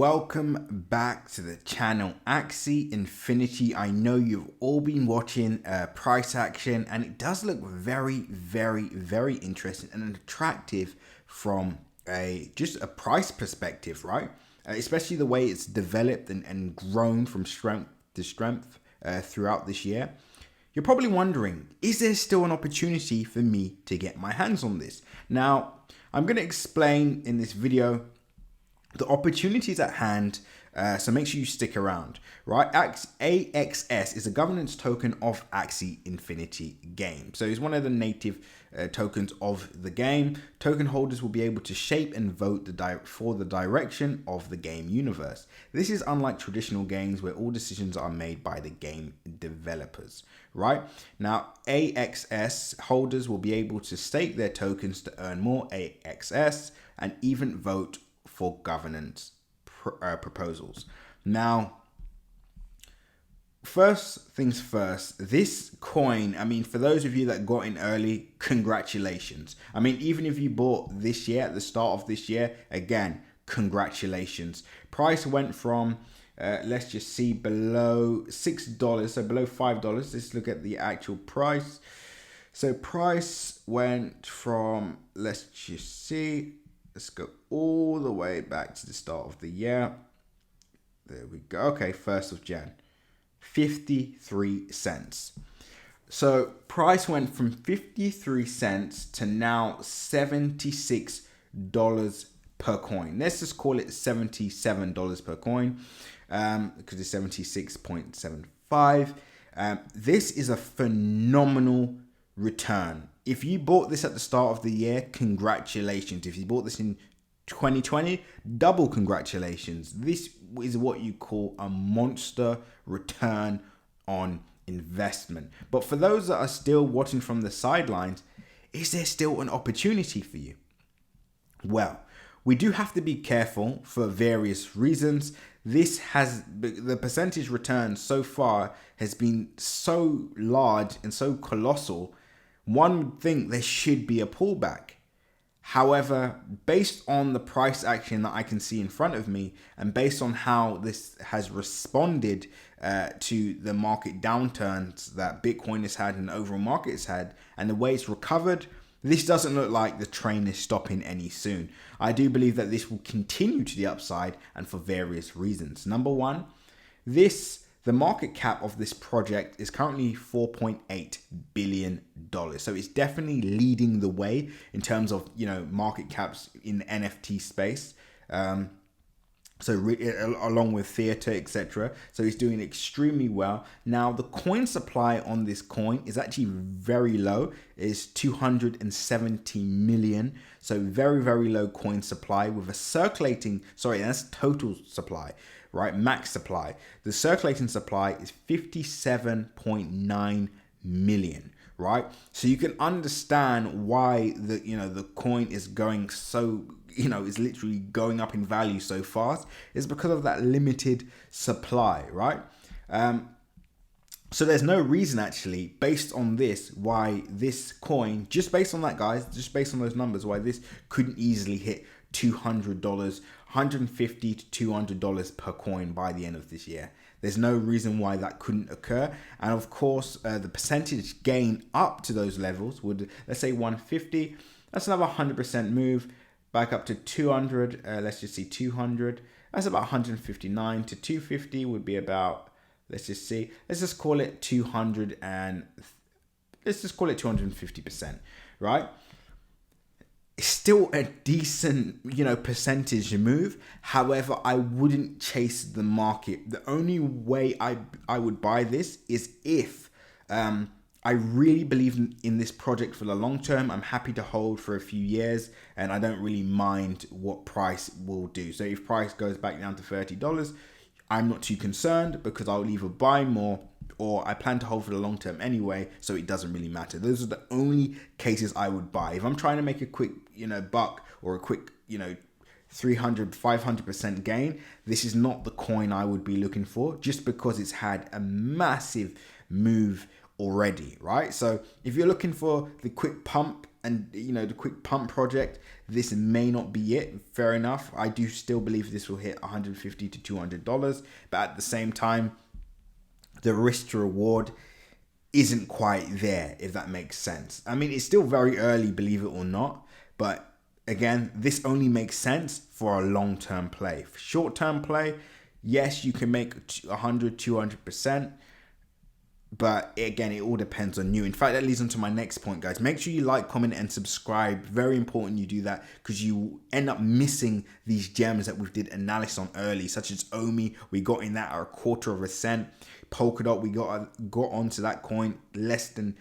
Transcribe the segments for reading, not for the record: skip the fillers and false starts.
Welcome back to the channel AXIE Infinity. I know you've all been watching price action, and it does look very interesting and attractive from just a price perspective, right? Especially the way it's developed and grown from strength to strength throughout this year. You're probably wondering, is there still an opportunity for me to get my hands on this? Now, I'm going to explain in this video the opportunities at hand, so make sure you stick around, right? AXS is a governance token of AXIE Infinity game. So it's one of the native tokens of the game. Token holders will be able to shape and vote for the direction of the game universe. This is unlike traditional games where all decisions are made by the game developers, right? Now, AXS holders will be able to stake their tokens to earn more AXS and even vote for governance proposals. Now, first things first, this coin, I mean, for those of you that got in early, congratulations. I mean, even if you bought this year, at the start of this year, again, congratulations. Price went from, let's just see, below $6, so below $5. Let's look at the actual price. So price went from, let's just see, let's go all the way back to the start of the year. There we go. Okay, 1st of Jan. 53 cents. So price went from 53 cents to now $76 per coin. Let's just call it $77 per coin because it's 76.75. This is a phenomenal return. If you bought this at the start of the year, congratulations. If you bought this in 2020, double congratulations. This is what you call a monster return on investment. But for those that are still watching from the sidelines, is there still an opportunity for you? Well, we do have to be careful for various reasons. The percentage return so far has been so large and so colossal. One would think there should be a pullback. However, based on the price action that I can see in front of me, and based on how this has responded to the market downturns that Bitcoin has had and the overall market has had, and the way it's recovered, this doesn't look like the train is stopping any soon. I do believe that this will continue to the upside, and for various reasons. Number one, the market cap of this project is currently $4.8 billion. So it's definitely leading the way in terms of, market caps in the NFT space. Along with theater, etc. So it's doing extremely well. Now, the coin supply on this coin is actually very low. It's 270 million. So very low coin supply with a that's total supply, right? Max supply. The circulating supply is 57.9 million, right? So you can understand why the coin is going so, is literally going up in value so fast. It's because of that limited supply, right? So there's no reason actually, based on this, why this coin, just based on that, guys, just based on those numbers, why this couldn't easily hit $200, $150 to $200 per coin by the end of this year. There's no reason why that couldn't occur. And of course, the percentage gain up to those levels would, let's say 150, that's another 100% move back up to 200. Let's just see 200. That's about 159 to 250 would be about, let's just call it 200 and let's just call it 250%, right? It's still a decent, percentage move. However, I wouldn't chase the market. The only way I would buy this is if I really believe in this project for the long term. I'm happy to hold for a few years, and I don't really mind what price will do. So if price goes back down to $30, I'm not too concerned because I'll either buy more or I plan to hold for the long term anyway, so it doesn't really matter. Those are the only cases I would buy. If I'm trying to make a quick, buck or a quick, 300, 500% gain, this is not the coin I would be looking for, just because it's had a massive move already, right? So if you're looking for the quick pump and the quick pump project, this may not be it. Fair enough. I do still believe this will hit $150 to $200, but at the same time, the risk to reward isn't quite there, if that makes sense. I mean, it's still very early, believe it or not, but again, this only makes sense for a long-term play. For short-term play, yes, you can make 100, 200%, but again, it all depends on you. In fact, that leads on to my next point, guys. Make sure you like, comment, and subscribe. Very important you do that, because you end up missing these gems that we did analysis on early, such as OMI. We got in that at 1/4%. Polkadot, we got onto that coin less than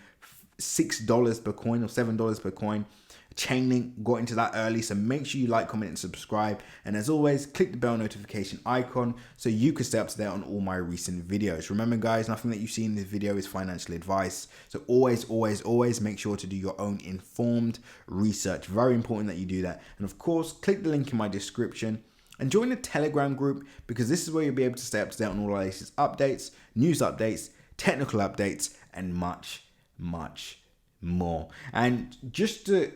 $6 per coin or $7 per coin. Chainlink, got into that early, so make sure you like, comment, and subscribe. And as always, click the bell notification icon so you can stay up to date on all my recent videos. Remember, guys, nothing that you see in this video is financial advice. So always make sure to do your own informed research. Very important that you do that. And of course, click the link in my description and join the Telegram group, because this is where you'll be able to stay up to date on all our latest updates, news updates, technical updates, and much more. And just to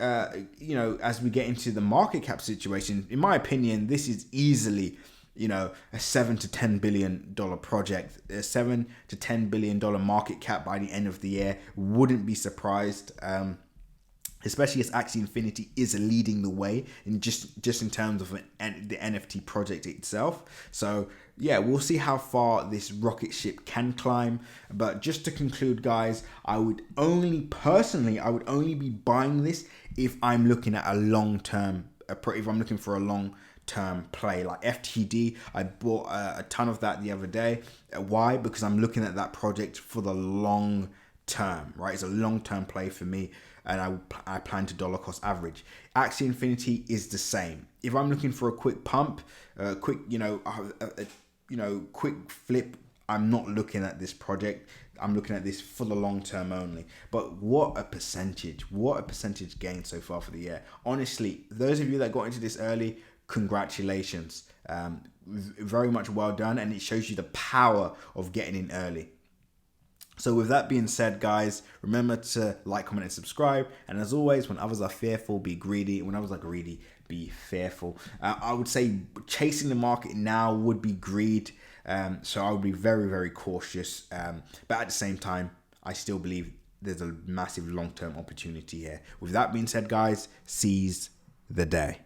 as we get into the market cap situation, in my opinion, this is easily a $7 to $10 billion project, a $7 to $10 billion market cap by the end of the year. Wouldn't be surprised, especially as AXIE Infinity is leading the way in just in terms of the NFT project itself. So yeah, we'll see how far this rocket ship can climb. But just to conclude, guys, I would only be buying this if I'm looking at a long-term, if I'm looking for a long-term play. Like FTD, I bought a ton of that the other day. Why? Because I'm looking at that project for the long term, right? It's a long-term play for me, and I plan to dollar cost average. AXIE Infinity is the same. If I'm looking for a quick pump, quick flip, I'm not looking at this project. I'm looking at this for the long term only. But what a percentage gain so far for the year. Honestly, those of you that got into this early, congratulations. Very much well done, and it shows you the power of getting in early. So with that being said, guys, remember to like, comment, and subscribe. And as always, when others are fearful, be greedy. When others are greedy, be fearful. I would say chasing the market now would be greed. So I would be very cautious. But at the same time, I still believe there's a massive long-term opportunity here. With that being said, guys, seize the day.